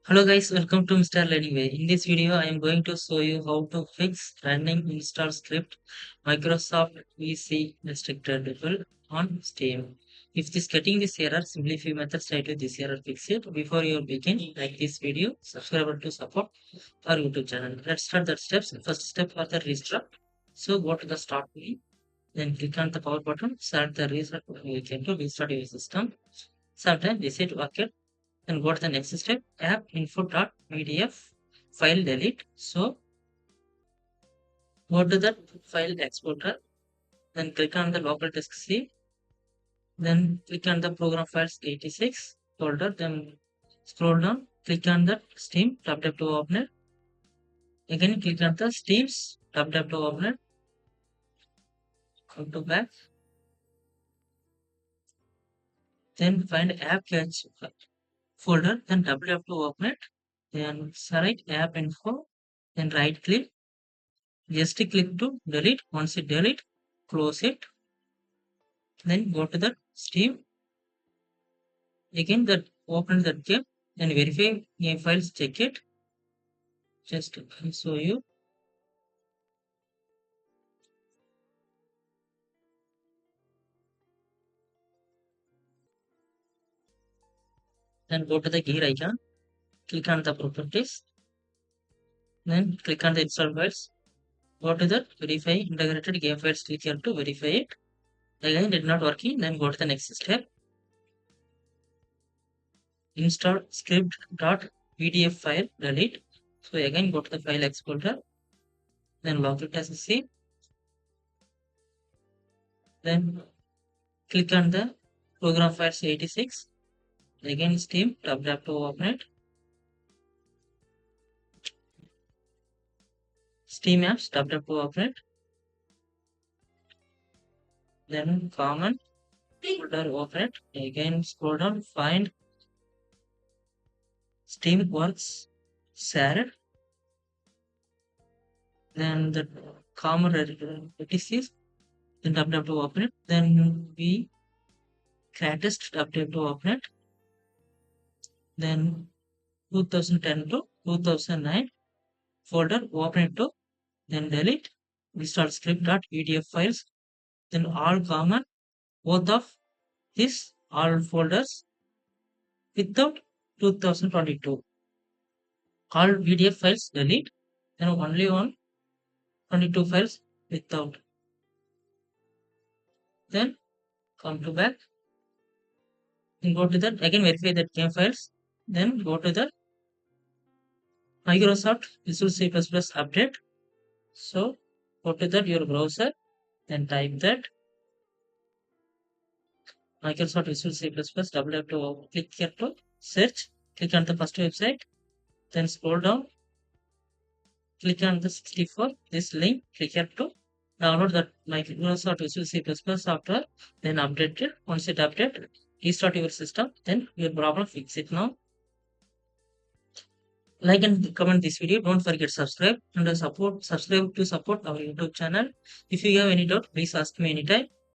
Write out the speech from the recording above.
Hello guys, welcome to Mr. Learning Way. In this video, I am going to show you how to fix running install script Microsoft VC Redistributable on Steam. If this getting this error, simply few methods try to this error fix it. Before you begin, like this video, subscribe to support our YouTube channel. Let's start the steps. First step for the restart. So go to the start menu, then click on the power button, start the restart. You can to restart your system. Sometimes this it work. Then go to the next step, app info.pdf file delete. So go to the file exporter, then click on the local disk C, then click on the program files 86 folder, then scroll down, click on the Steam, tap to open it. Again click on the Steam's, tap to open it, come to back, then find app cache folder, then tap to open it, then select app info, then right click, just click to delete. Once it delete, close it. Then go to the Steam. Again that open that game. Then verify game files, check it. Just to show you. Then go to the gear icon. Click on the properties. Then click on the install files. Go to the verify integrated game files. Click here to verify it. Again did not working. Then go to the next step. Install script.pdf file delete. So again go to the file exporter. Then log it as a C. Then click on the program files 86. Again Steam, tap to open it. Steam apps, tap to open it. Then common folder, open it. Again scroll down, find Steamworks shared. Then the common RTCs, then tap to open it. Then we greatest, tap to open it. Then 2010 to 2009 folder, open it to, then delete, install script.pdf files, then all common, both of these all folders without 2022. All PDF files delete, then only on 22 files without. Then come to back, then go to that, again verify that game files, then go to the Microsoft Visual C++ update. So go to that your browser, then type that Microsoft Visual C++ www, click here to search, click on the first website, then scroll down, click on the 64, this link, click here to download that Microsoft Visual C++ software, then update it. Once it update, restart your system, then your problem fix it now. Like and comment this video. Don't forget subscribe and subscribe to support our YouTube channel. If you have any doubt, please ask me anytime.